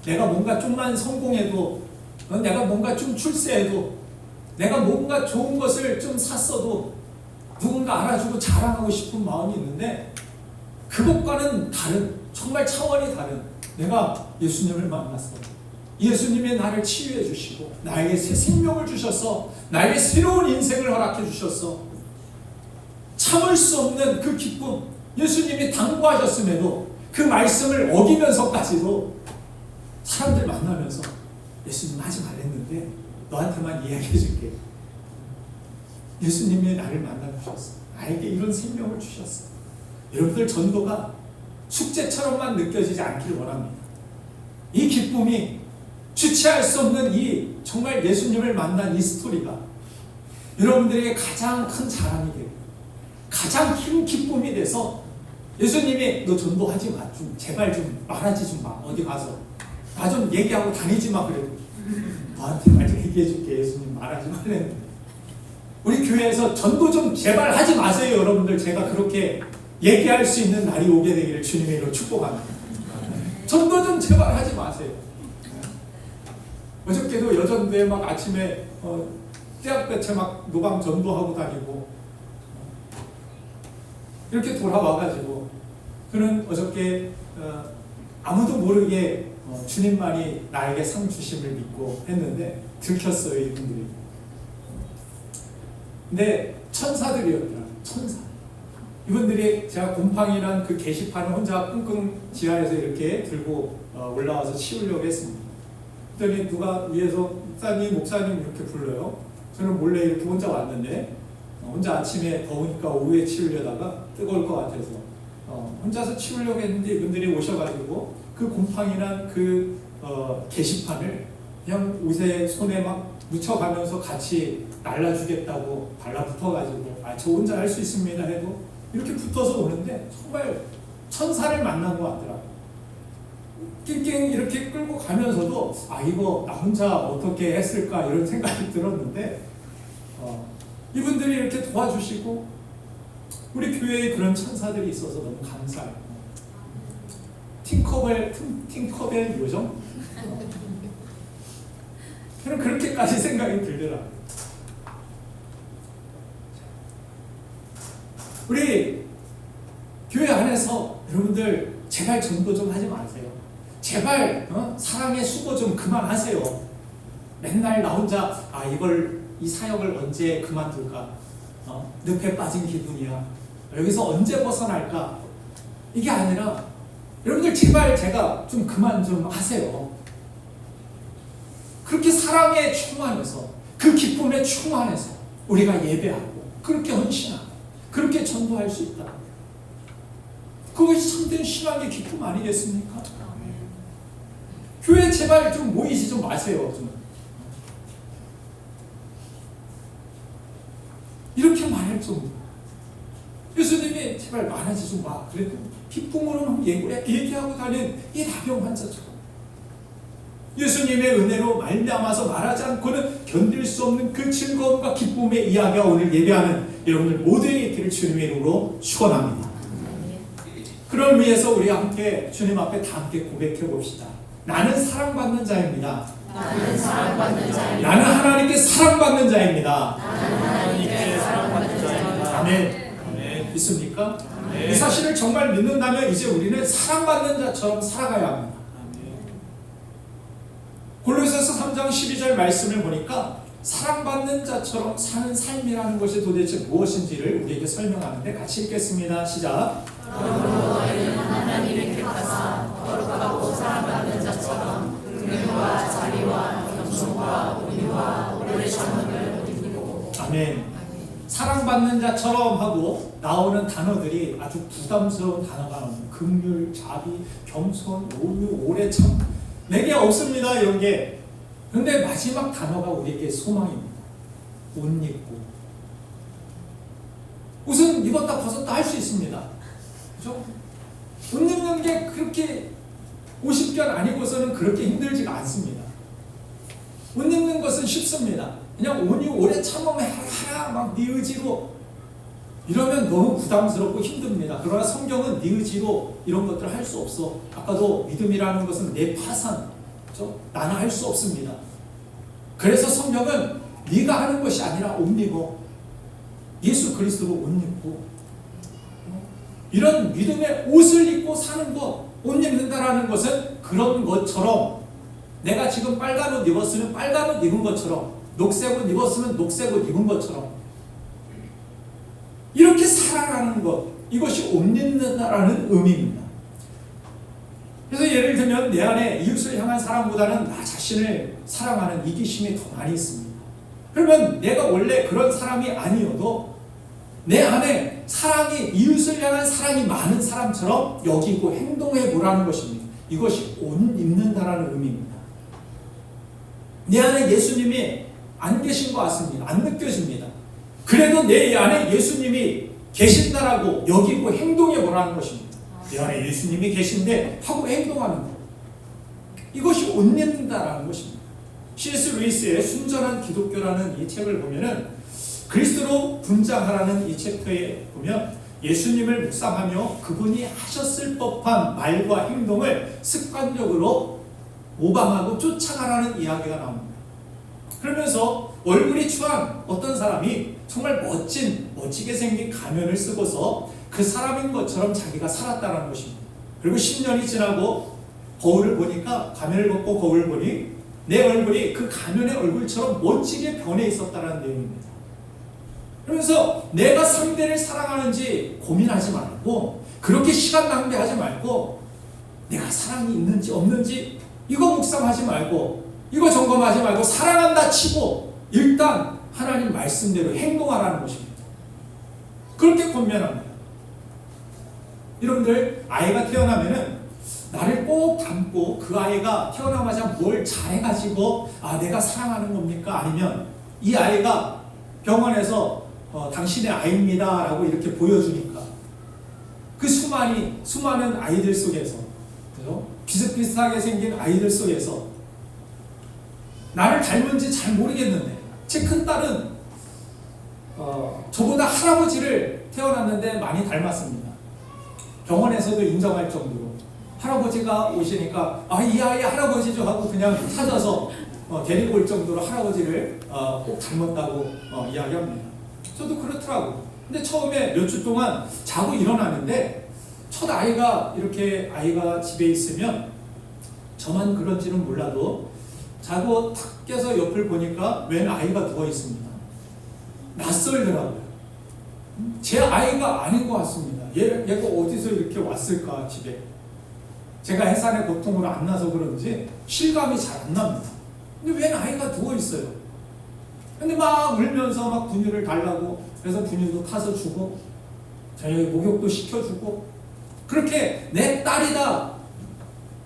내가 뭔가 좀만 성공해도, 내가 뭔가 좀 출세해도, 내가 뭔가 좋은 것을 좀 샀어도 누군가 알아주고 자랑하고 싶은 마음이 있는데 그것과는 다른, 정말 차원이 다른, 내가 예수님을 만났어. 예수님이 나를 치유해 주시고 나에게 새 생명을 주셔서 나에게 새로운 인생을 허락해 주셔서 참을 수 없는 그 기쁨, 예수님이 당부하셨음에도 그 말씀을 어기면서까지도 사람들 만나면서 예수님 하지 말랬는데 너한테만 이야기해 줄게. 예수님이 나를 만나주셨어. 나에게 이런 생명을 주셨어. 여러분들 전도가 숙제처럼만 느껴지지 않기를 원합니다. 이 기쁨이 주체할 수 없는 이 정말 예수님을 만난 이 스토리가 여러분들에게 가장 큰 자랑이 되고 가장 큰 기쁨이 돼서 예수님이 너 전도하지 마. 좀 제발 좀 말하지 좀 마. 어디 가서 나 좀 얘기하고 다니지 마. 그래도 너한테만 얘기해 줄게. 예수님 말하지 말랬는데 우리 교회에서 전도 좀 제발 하지 마세요. 여러분들 제가 그렇게 얘기할 수 있는 날이 오게 되기를 주님의 이름으로 축복합니다. 전도 좀 제발 하지 마세요. 어저께도 여전도에 막 아침에 대학 배체 막 노방 전도하고 다니고 이렇게 돌아와가지고 그는 어저께 아무도 모르게 주님만이 나에게 상 주심을 믿고 했는데 들켰어요, 이분들이. 근데 천사들이었더라, 천사. 이분들이 제가 곰팡이란 그 게시판을 혼자 끙끙 지하에서 이렇게 들고 올라와서 치우려고 했습니다. 그랬더니 누가 위에서 목사님 이렇게 불러요. 저는 몰래 이렇게 혼자 왔는데 혼자 아침에 더우니까 오후에 치우려다가 뜨거울 것 같아서 혼자서 치우려고 했는데 이분들이 오셔가지고 그 곰팡이란 그 게시판을 그냥 옷에 손에 막 묻혀가면서 같이 날라주겠다고 달라붙어가지고 저 혼자 할 수 있습니다 해도 이렇게 붙어서 오는데 정말 천사를 만난 것 같더라고요. 낑낑 이렇게 끌고 가면서도 이거 나 혼자 어떻게 했을까 이런 생각이 들었는데 이분들이 이렇게 도와주시고 우리 교회에 그런 천사들이 있어서 너무 감사해요. 팅커벨 요정? 저는 그렇게까지 생각이 들더라고요. 우리 교회 안에서 여러분들 제발 전도 좀 하지 마세요. 제발 사랑의 수고 좀 그만하세요. 맨날 나 혼자 이 사역을 언제 그만둘까? 늪에 빠진 기분이야. 여기서 언제 벗어날까? 이게 아니라 여러분들 제발 제가 좀 그만 좀 하세요. 그렇게 사랑에 충만해서 그 기쁨에 충만해서 우리가 예배하고 그렇게 헌신하고 그렇게 전도할 수 있다. 그것이 참된 신앙의 기쁨 아니겠습니까? 교회 제발 좀 모이지 좀 마세요. 좀. 이렇게 말할 정도. 예수님이 제발 말하지 좀 마. 그래도 기쁨으로는 얘기하고 다닌 이 나병 환자처럼 예수님의 은혜로 말미암아서 말하지 않고는 견딜 수 없는 그 즐거움과 기쁨의 이야기가 오늘 예배하는 여러분들 모두에게 있기를 주님의 이름으로 축원합니다. 그걸 위해서 우리 함께 주님 앞에 다 함께 고백해 봅시다. 나는 사랑받는 자입니다. 나는 사랑받는 자입니다. 나는 하나님께 사랑받는 자입니다. 나는 하나님께 사랑받는 자입니다. 아멘. 믿습니까? 아멘. 이 사실을 정말 믿는다면 이제 우리는 사랑받는 자처럼 살아가야 합니다. 골로새서 3장 12절 말씀을 보니까 사랑받는 자처럼 사는 삶이라는 것이 도대체 무엇인지를 우리에게 설명하는데 같이 읽겠습니다. 시작. 그러므로 너희는 하나님의 택하사 거룩하고 사랑받는 자처럼 긍휼과 자비와 겸손과 온유와 오래 참음을 입고. 아멘. 사랑받는 자처럼 하고 나오는 단어들이 아주 부담스러운 단어가 나옵니다. 긍휼, 자비, 겸손, 온유, 오래 참. 내게 없습니다 이런 게. 근데 마지막 단어가 우리에게 소망입니다. 옷 입고. 옷은 입었다 벗었다 할 수 있습니다. 그죠? 옷 입는 게 그렇게 50견 아니고서는 그렇게 힘들지가 않습니다. 옷 입는 것은 쉽습니다. 그냥 온유 오래 참음해라 막 네 의지로 이러면 너무 부담스럽고 힘듭니다. 그러나 성경은 네 의지로 이런 것들을 할 수 없어. 아까도 믿음이라는 것은 내 파산, 그렇죠? 나는 할 수 없습니다. 그래서 성경은 네가 하는 것이 아니라 옷 입어. 예수 그리스도로 옷 입고 이런 믿음의 옷을 입고 사는 것, 옷 입는다라는 것은 그런 것처럼 내가 지금 빨간 옷 입었으면 빨간 옷 입은 것처럼 녹색 옷 입었으면 녹색 옷 입은 것처럼 이렇게 살아가는 것, 이것이 옷 입는다라는 의미입니다. 그래서 예를 들면 내 안에 이웃을 향한 사랑보다는 나 자신을 사랑하는 이기심이 더 많이 있습니다. 그러면 내가 원래 그런 사람이 아니어도 내 안에 사랑이 이웃을 향한 사랑이 많은 사람처럼 여기고 행동해 보라는 것입니다. 이것이 옷 입는다라는 의미입니다. 내 안에 예수님이 안 계신 것 같습니다. 안 느껴집니다. 그래도 내 안에 예수님이 계신다라고 여기고 행동해 보라는 것입니다. 내 안에 예수님이 계신데 하고 행동하는 것. 이것이 옷 입는다라는 것입니다. C.S. 루이스의 순전한 기독교라는 이 책을 보면은 그리스도로 분장하라는 이 챕터에 보면 예수님을 묵상하며 그분이 하셨을 법한 말과 행동을 습관적으로 모방하고 쫓아가라는 이야기가 나옵니다. 그러면서 얼굴이 추한 어떤 사람이 정말 멋지게 생긴 가면을 쓰고서 그 사람인 것처럼 자기가 살았다는 것입니다. 그리고 10년이 지나고 거울을 보니까, 가면을 벗고 거울을 보니 내 얼굴이 그 가면의 얼굴처럼 멋지게 변해 있었다는 내용입니다. 그러면서 내가 상대를 사랑하는지 고민하지 말고, 그렇게 시간 낭비하지 말고, 내가 사랑이 있는지 없는지 이거 묵상하지 말고, 이거 점검하지 말고, 사랑한다 치고 일단 하나님 말씀대로 행동하라는 것입니다. 그렇게 권면합니다. 여러분들, 아이가 태어나면은 나를 꼭 닮고 그 아이가 태어나자마자 뭘 잘해가지고 내가 사랑하는 겁니까? 아니면 이 아이가 병원에서 당신의 아이입니다 라고 이렇게 보여주니까 그 수많은 아이들 속에서, 그죠? 비슷비슷하게 생긴 아이들 속에서 나를 닮은지 잘 모르겠는데, 제 큰딸은 저보다 할아버지를 태어났는데 많이 닮았습니다. 병원에서도 인정할 정도로 할아버지가 오시니까 이 아이 할아버지죠 하고 그냥 찾아서 데리고 올 정도로 할아버지를 꼭 닮았다고 이야기합니다. 저도 그렇더라고요. 근데 처음에 몇 주 동안 자고 일어나는데 첫 아이가 이렇게 아이가 집에 있으면 저만 그런지는 몰라도 자고 탁 깨서 옆을 보니까 웬 아이가 누워 있습니다. 낯설더라고요. 제 아이가 아닌 것 같습니다. 얘가 어디서 이렇게 왔을까 집에. 제가 해산의 고통으로 안 나서 그런지 실감이 잘 안 납니다. 근데 웬 아이가 누워 있어요. 근데 막 울면서 막 분유를 달라고 그래서 분유도 타서 주고 저녁에 목욕도 시켜주고, 그렇게 내 딸이다,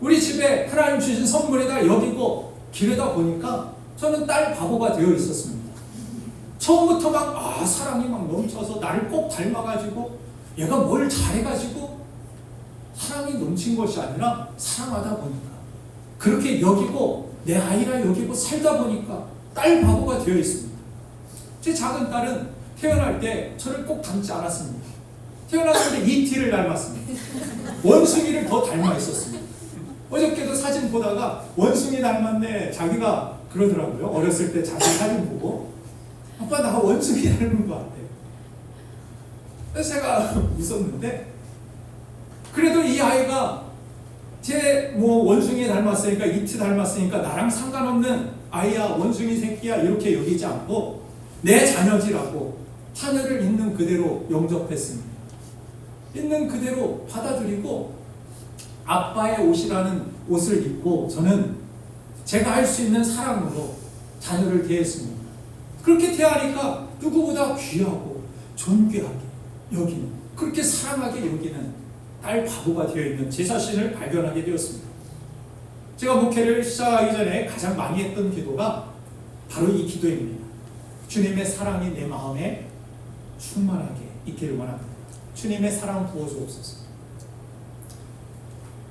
우리 집에 하나님 주신 선물이다 여기고 기르다 보니까 저는 딸 바보가 되어 있었습니다. 처음부터 막 사랑이 막 넘쳐서 나를 꼭 닮아가지고 얘가 뭘 잘해가지고 사랑이 넘친 것이 아니라, 사랑하다 보니까 그렇게 여기고 내 아이라 여기고 살다 보니까 딸 바보가 되어 있습니다. 제 작은 딸은 태어날 때 저를 꼭 닮지 않았습니다. 태어났을 때 이티를 닮았습니다. 원숭이를 더 닮아 있었습니다. 어저께도 사진 보다가 원숭이 닮았네, 자기가 그러더라고요. 어렸을 때 자기 사진 보고 아빠 나 원숭이 닮은 것 같아. 그래서 제가 웃었는데, 그래도 이 아이가 제 원숭이 닮았으니까, 이티 닮았으니까 나랑 상관없는 아이야, 원숭이 새끼야 이렇게 여기지 않고 내 자녀지라고 자녀를 있는 그대로 영접했습니다. 있는 그대로 받아들이고 아빠의 옷이라는 옷을 입고 저는 제가 할 수 있는 사랑으로 자녀를 대했습니다. 그렇게 대하니까 누구보다 귀하고 존귀하게 여기는, 그렇게 사랑하게 여기는 딸 바보가 되어 있는 제 자신을 발견하게 되었습니다. 제가 목회를 시작하기 전에 가장 많이 했던 기도가 바로 이 기도입니다. 주님의 사랑이 내 마음에 충만하게 있기를 원합니다. 주님의 사랑 부어주옵소서.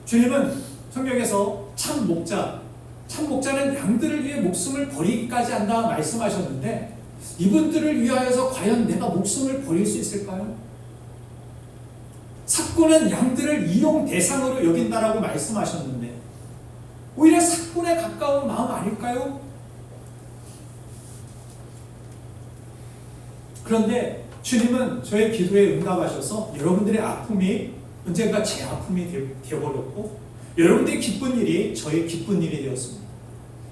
주님은 성경에서 참 목자는 양들을 위해 목숨을 버리기까지 한다 말씀하셨는데, 이분들을 위하여서 과연 내가 목숨을 버릴 수 있을까요? 삭군은 양들을 이용 대상으로 여긴다라고 말씀하셨는데 오히려 삭군에 가까운 마음 아닐까요? 그런데 주님은 저의 기도에 응답하셔서 여러분들의 아픔이 언젠가 제 아픔이 되어버렸고, 여러분들의 기쁜 일이 저의 기쁜 일이 되었습니다.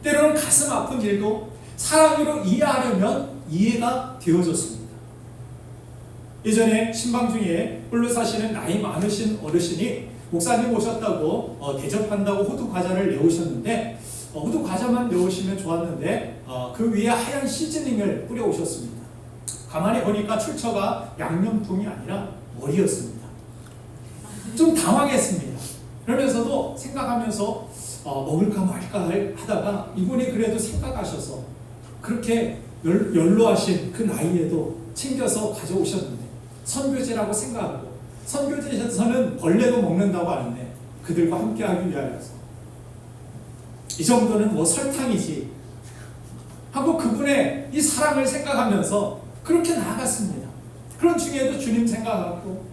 때로는 가슴 아픈 일도 사랑으로 이해하려면 이해가 되어졌습니다. 예전에 신방 중에 홀로 사시는 나이 많으신 어르신이 목사님 오셨다고 대접한다고 호두 과자를 내오셨는데, 호두 과자만 내오시면 좋았는데 그 위에 하얀 시즈닝을 뿌려 오셨습니다. 가만히 보니까 출처가 양념통이 아니라 머리였습니다. 좀 당황했습니다. 그러면서도 생각하면서 먹을까 말까 하다가 이분이 그래도 생각하셔서 그렇게 연로하신 그 나이에도 챙겨서 가져오셨는데, 선교제라고 생각하고, 선교제에서는 벌레도 먹는다고 하는데 그들과 함께하기 위하여서 이 정도는 설탕이지 하고 그분의 이 사랑을 생각하면서 그렇게 나아갔습니다. 그런 중에도 주님 생각하고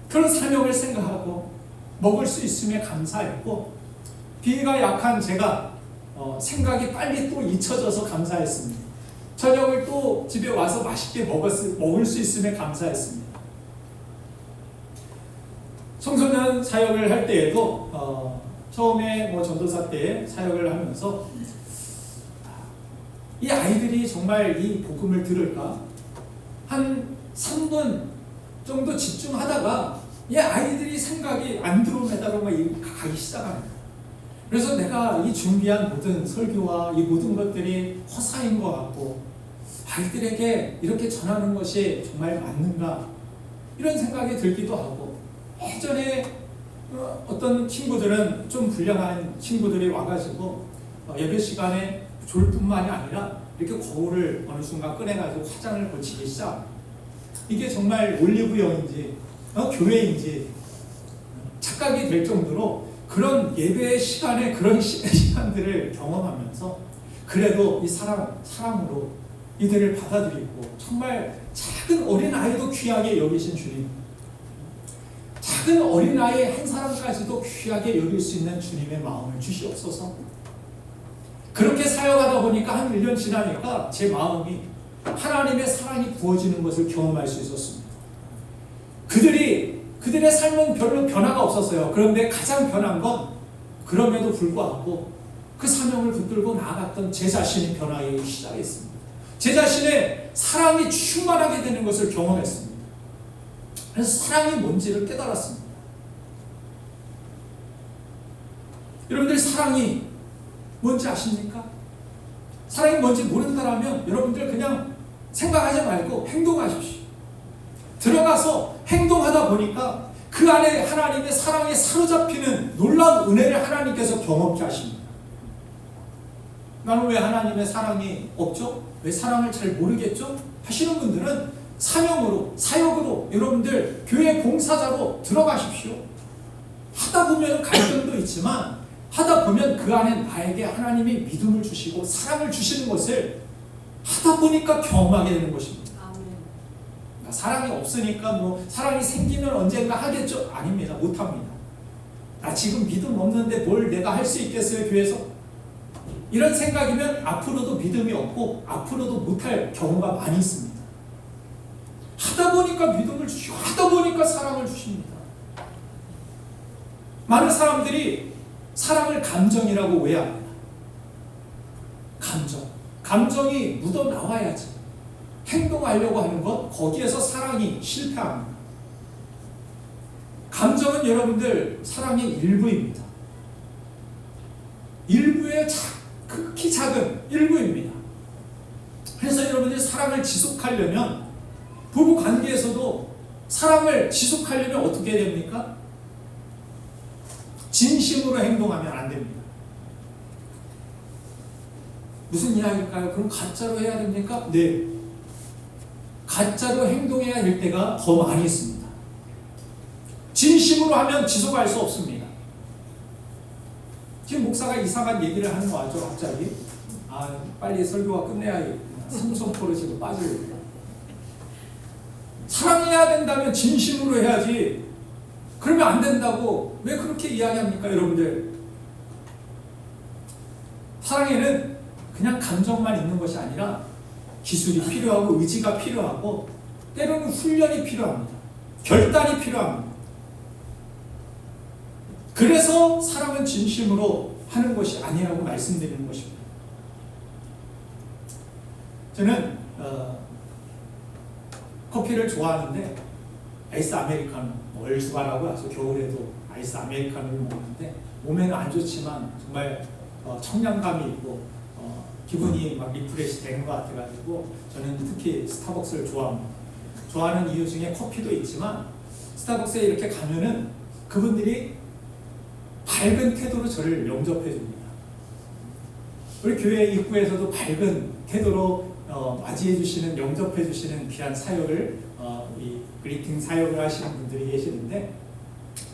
그런 사명을 생각하고 먹을 수 있음에 감사했고, 비위가 약한 제가 생각이 빨리 또 잊혀져서 감사했습니다. 저녁을 또 집에 와서 맛있게 먹을 수 있음에 감사했습니다. 청소년 사역을 할 때에도 처음에 뭐 전도사 때 사역을 하면서 이 아이들이 정말 이 복음을 들을까? 한 3분 정도 집중하다가 이 아이들이 생각이 안드로메다로 막 가기 시작하는 거예요. 그래서 내가 이 준비한 모든 설교와 이 모든 것들이 허사인 것 같고 아이들에게 이렇게 전하는 것이 정말 맞는가? 이런 생각이 들기도 하고 예전에 어떤 친구들은 좀 불량한 친구들이 와가지고 예배 시간에 졸 뿐만이 아니라 이렇게 거울을 어느 순간 꺼내가지고 화장을 고치기 시작. 이게 정말 올리브영인지 교회인지 착각이 될 정도로 그런 예배 시간에 그런 시간들을 경험하면서 그래도 이 사랑으로 이들을 받아들이고 정말 작은 어린아이도 귀하게 여기신 주님, 작은 어린아이 한 사람까지도 귀하게 여길 수 있는 주님의 마음을 주시옵소서. 그렇게 사역하다 보니까 한 1년 지나니까 제 마음이 하나님의 사랑이 부어지는 것을 경험할 수 있었습니다. 그들의 삶은 별로 변화가 없었어요. 그런데 가장 변한 건 그럼에도 불구하고 그 사명을 붙들고 나아갔던 제 자신이 변하기 시작했습니다. 제 자신의 사랑이 충만하게 되는 것을 경험했습니다. 그래서 사랑이 뭔지를 깨달았습니다. 여러분들 사랑이 뭔지 아십니까? 사랑이 뭔지 모른다라면 여러분들 그냥 생각하지 말고 행동하십시오. 들어가서 행동하다 보니까 그 안에 하나님의 사랑에 사로잡히는 놀라운 은혜를 하나님께서 경험케 하십니다. 나는 왜 하나님의 사랑이 없죠? 왜 사랑을 잘 모르겠죠? 하시는 분들은 사명으로, 사역으로 여러분들 교회 봉사자로 들어가십시오. 하다 보면 갈등도 있지만 하다 보면 그 안에 나에게 하나님이 믿음을 주시고 사랑을 주시는 것을 하다 보니까 경험하게 되는 것입니다. 아멘. 사랑이 없으니까 뭐 사랑이 생기면 언젠가 하겠죠? 아닙니다. 못합니다. 나 지금 믿음 없는데 뭘 내가 할 수 있겠어요? 교회에서? 이런 생각이면 앞으로도 믿음이 없고 앞으로도 못할 경우가 많이 있습니다. 하다 보니까 믿음을 주시고 하다 보니까 사랑을 주십니다. 많은 사람들이 사랑을 감정이라고 오해합니다. 감정이 묻어나와야지 행동하려고 하는 것, 거기에서 사랑이 실패합니다. 감정은 여러분들 사랑의 일부입니다. 일부의 극히 작은 일부입니다. 그래서 여러분들이 사랑을 지속하려면 부부 관계에서도 사랑을 지속하려면 어떻게 해야 됩니까? 진심으로 행동하면 안 됩니다. 무슨 이야기일까요? 그럼 가짜로 해야 됩니까? 네. 가짜로 행동해야 될 때가 더 많이 있습니다. 진심으로 하면 지속할 수 없습니다. 지금 목사가 이상한 얘기를 하는 거 알죠? 갑자기 빨리 설교가 끝내야겠구나. 삼성포로 지금 빠지고 있다. 사랑해야 된다면 진심으로 해야지. 그러면 안 된다고 왜 그렇게 이야기합니까, 여러분들? 사랑에는 그냥 감정만 있는 것이 아니라 기술이 필요하고 의지가 필요하고 때로는 훈련이 필요합니다. 결단이 필요합니다. 그래서 사랑은 진심으로 하는 것이 아니라고 말씀드리는 것입니다. 저는 커피를 좋아하는데 아이스 아메리카노, 얼죽아라고 해서 겨울에도 아이스 아메리카노를 먹는데 몸에는 안 좋지만 정말 청량감이 있고 기분이 막 리프레시 되는 것 같아가지고 저는 특히 스타벅스를 좋아합니다. 좋아하는 이유 중에 커피도 있지만 스타벅스에 이렇게 가면은 그분들이 밝은 태도로 저를 영접해 줍니다. 우리 교회 입구에서도 밝은 태도로 맞이해 주시는, 영접해 주시는 귀한 사역을 이 그리팅 사역을 하시는 분들이 계시는데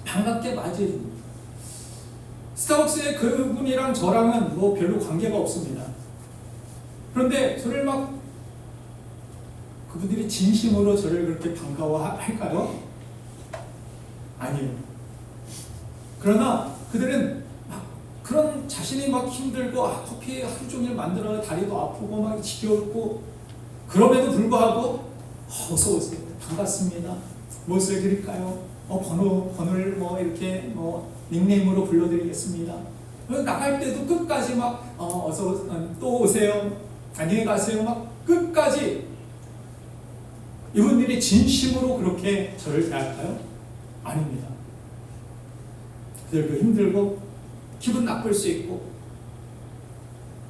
반갑게 맞이해 줍니다. 스타벅스의 그분이랑 저랑은 뭐 별로 관계가 없습니다. 그런데 저를 막 그분들이 진심으로 저를 그렇게 반가워할까요? 아니요. 그러나 그들은 막 그런 자신이 막 힘들고 커피 하루 종일 만들어 다리도 아프고 막 지겨웠고 그럼에도 불구하고 어서 오세요. 반갑습니다. 무엇을 드릴까요? 번호를 뭐 이렇게 닉네임으로 불러드리겠습니다. 나갈 때도 끝까지 막 어서 또 오세요, 안녕히 가세요, 막 끝까지. 이분들이 진심으로 그렇게 저를 대할까요? 아닙니다. 그들도 힘들고 기분 나쁠 수 있고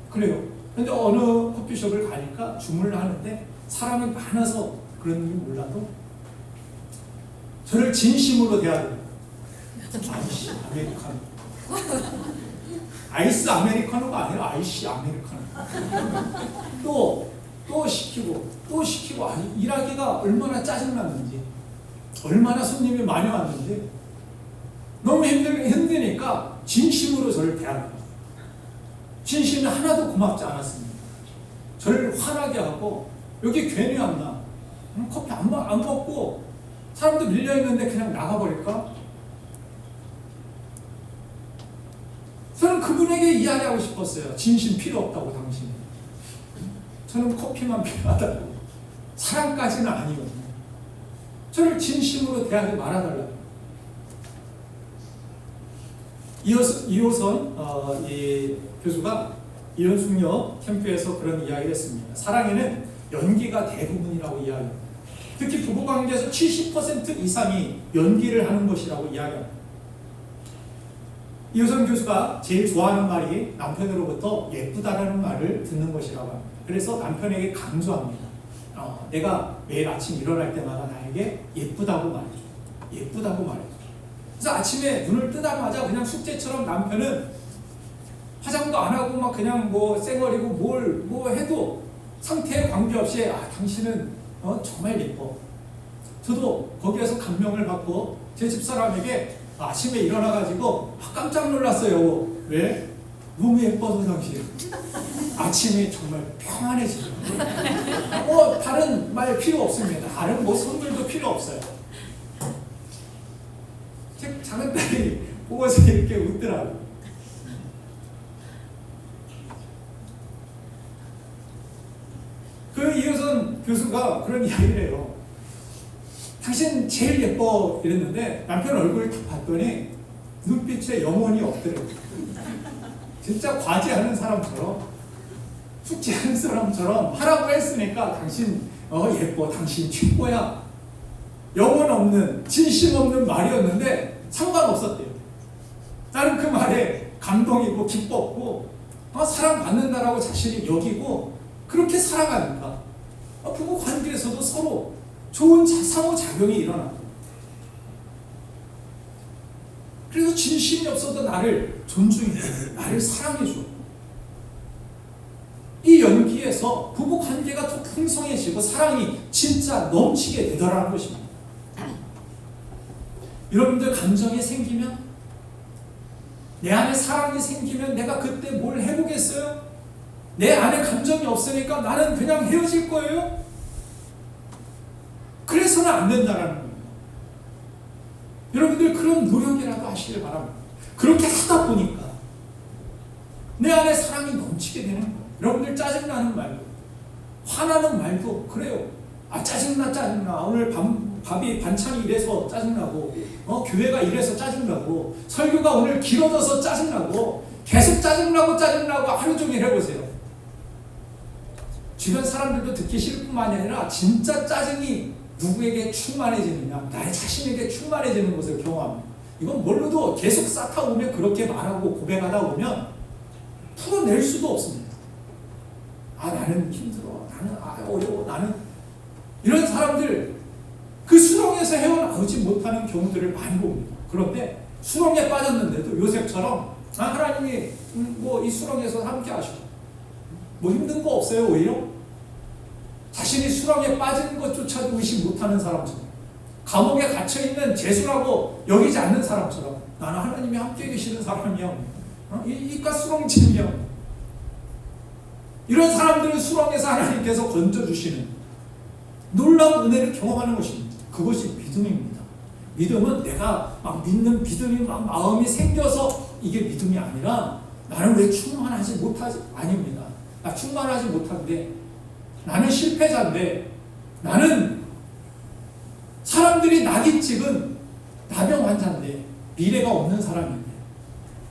그래요. 근데 어느 커피숍을 가니까 주문을 하는데 사람이 많아서 그런지 몰라도 저를 진심으로 대하더라고요. 아이씨 아메리카노. 아이스 아메리카노가 아니라 아이씨 아메리카노. 또 시키고 아니, 일하기가 얼마나 짜증났는지, 얼마나 손님이 많이 왔는지 너무 힘드니까 진심으로 저를 대하는 거예요. 진심이 하나도 고맙지 않았습니다. 저를 화나게 하고 여기 괜히 왔나, 커피 안 먹고 사람들 밀려있는데 그냥 나가버릴까? 저는 그분에게 이야기하고 싶었어요. 진심 필요 없다고 당신이. 저는 커피만 필요하다고. 사랑까지는 아니거든요. 저를 진심으로 대하지 말아달라고. 이호선 이 교수가 이현숙역 캠프에서 그런 이야기를 했습니다. 사랑에는 연기가 대부분이라고 이야기합니다. 특히 부부관계에서 70% 이상이 연기를 하는 것이라고 이야기합니다. 이호선 교수가 제일 좋아하는 말이 남편으로부터 예쁘다라는 말을 듣는 것이라고 합니다. 그래서 남편에게 강조합니다. 내가 매일 아침 일어날 때마다 나에게 예쁘다고 말해줘. 예쁘다고 말해줘. 그래서 아침에 눈을 뜨자마자 그냥 숙제처럼 남편은 화장도 안 하고 막 그냥 쌩얼이고 뭐 해도 상태에 관계없이 당신은 정말 예뻐. 저도 거기에서 감명을 받고 제 집사람에게 아침에 일어나가지고 깜짝 놀랐어요. 왜? 너무 예뻐서 당신. 아침에 정말 평안해지죠. 다른 말 필요 없습니다. 다른 선물도 필요 없어요. 제 작은 딸이 보고서 이렇게 웃더라고요. 그 이호선 교수가 그런 이야기를 해요. 당신 제일 예뻐 이랬는데 남편 얼굴을 딱 봤더니 눈빛에 영혼이 없더래요. 진짜 과제하는 사람처럼, 숙제하는 사람처럼 하라고 했으니까 당신 예뻐, 당신 최고야. 영혼 없는, 진심 없는 말이었는데 상관없었대요. 나는 그 말에 감동이고 기뻤고 사랑받는다라고 자신이 여기고 그렇게 살아가니까 부부 관계에서도 서로 좋은 상호작용이 일어나고, 그래서 진심이 없어도 나를 존중해, 나를 사랑해줘. 이 연기에서 부부 관계가 더 풍성해지고 사랑이 진짜 넘치게 되더라는 것입니다. 여러분들 감정이 생기면, 내 안에 사랑이 생기면 내가 그때 뭘 해보겠어요? 내 안에 감정이 없으니까 나는 그냥 헤어질 거예요? 그래서는 안 된다라는 거예요. 여러분들 그런 노력이라도 하시길 바랍니다. 그렇게 하다 보니까 내 안에 사랑이 넘치게 되는 거예요. 여러분들 짜증나는 말도, 화나는 말도 그래요. 짜증나. 오늘 밥이 반찬이 이래서 짜증나고, 교회가 이래서 짜증나고, 설교가 오늘 길어져서 짜증나고, 계속 짜증나고 하루 종일 해보세요. 주변 사람들도 듣기 싫을 뿐만이 아니라 진짜 짜증이 누구에게 충만해지느냐, 나의 자신에게 충만해지는 것을 경험합니다. 이건 뭘로도 계속 쌓아오면, 그렇게 말하고 고백하다 보면 풀어낼 수도 없습니다. 나는 힘들어, 나는 어려워, 나는, 이런 사람들 그 수렁에서 헤어나오지 못하는 경우들을 많이 봅니다. 그런데 수렁에 빠졌는데도 요셉처럼 하나님이 이 수렁에서 함께 하시고 힘든 거 없어요. 오히려 자신이 수렁에 빠진 것조차도 의식 못하는 사람처럼, 감옥에 갇혀있는 죄수라고 여기지 않는 사람처럼, 나는 하나님이 함께 계시는 사람이야. 이깟 수렁짐이야. 이런 사람들은 수렁에서 하나님께서 건져주시는 놀라운 은혜를 경험하는 것입니다. 그것이 믿음입니다. 믿음은 내가 믿는 믿음이 마음이 생겨서 이게 믿음이 아니라, 나는 왜 충만하지 못하지? 아닙니다. 나 충만하지 못한데, 나는 실패자인데, 나는 사람 사람들이 낙이 찍은 나병 환자인데 미래가 없는 사람인데,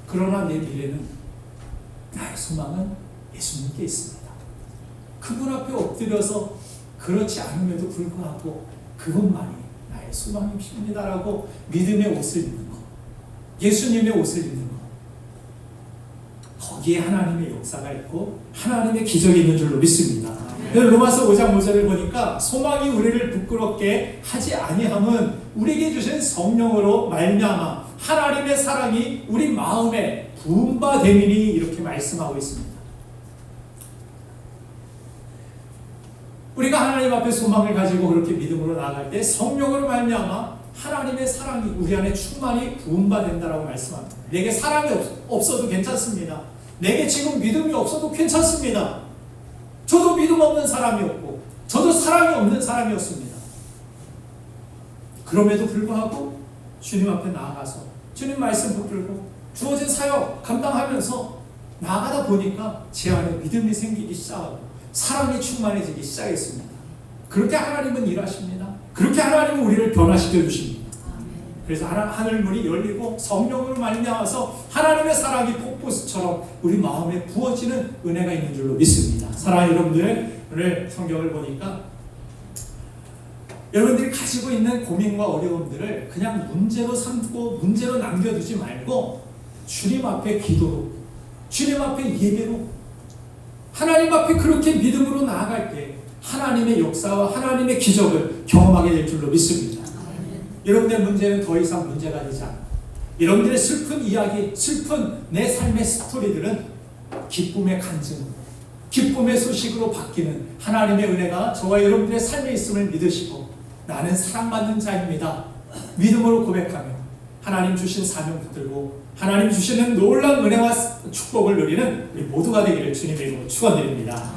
그러나 내 미래는, 나의 소망은 예수님께 있습니다. 그분 앞에 엎드려서 그렇지 않음에도 불구하고 그분만이 나의 소망이십니다라고 믿음의 옷을 입는 것, 예수님의 옷을 입는 것, 거기에 하나님의 역사가 있고 하나님의 기적이 있는 줄로 믿습니다. 로마서 5장 5절을 보니까 소망이 우리를 부끄럽게 하지 아니함은 우리에게 주신 성령으로 말미암아 하나님의 사랑이 우리 마음에 부은 바 됨이니, 이렇게 말씀하고 있습니다. 우리가 하나님 앞에 소망을 가지고 그렇게 믿음으로 나아갈 때 성령으로 말미암아 하나님의 사랑이 우리 안에 충만히 부은 바 된다라고 말씀합니다. 내게 사랑이 없어도 괜찮습니다. 내게 지금 믿음이 없어도 괜찮습니다. 저도 믿음 없는 사람이었고 저도 사랑이 없는 사람이었습니다. 그럼에도 불구하고 주님 앞에 나아가서 주님 말씀 붙들고 주어진 사역 감당하면서 나아가다 보니까 제 안에 믿음이 생기기 시작하고 사랑이 충만해지기 시작했습니다. 그렇게 하나님은 일하십니다. 그렇게 하나님은 우리를 변화시켜 주십니다. 그래서 하늘문이 열리고 성령으로 말미암아서 하나님의 사랑이 폭포수처럼 우리 마음에 부어지는 은혜가 있는 줄로 믿습니다. 사랑하는 여러분들, 오늘 성경을 보니까 여러분들이 가지고 있는 고민과 어려움들을 그냥 문제로 삼고 문제로 남겨두지 말고 주님 앞에 기도로, 주님 앞에 예배로, 하나님 앞에 그렇게 믿음으로 나아갈 때 하나님의 역사와 하나님의 기적을 경험하게 될 줄로 믿습니다. 여러분들의 문제는 더 이상 문제가 되지 않아요. 여러분들의 슬픈 이야기, 슬픈 내 삶의 스토리들은 기쁨의 간증, 기쁨의 소식으로 바뀌는 하나님의 은혜가 저와 여러분들의 삶에 있음을 믿으시고, 나는 사랑받는 자입니다, 믿음으로 고백하며 하나님 주신 사명 붙들고 하나님 주시는 놀라운 은혜와 축복을 누리는 우리 모두가 되기를 주님의 이름으로 축원드립니다.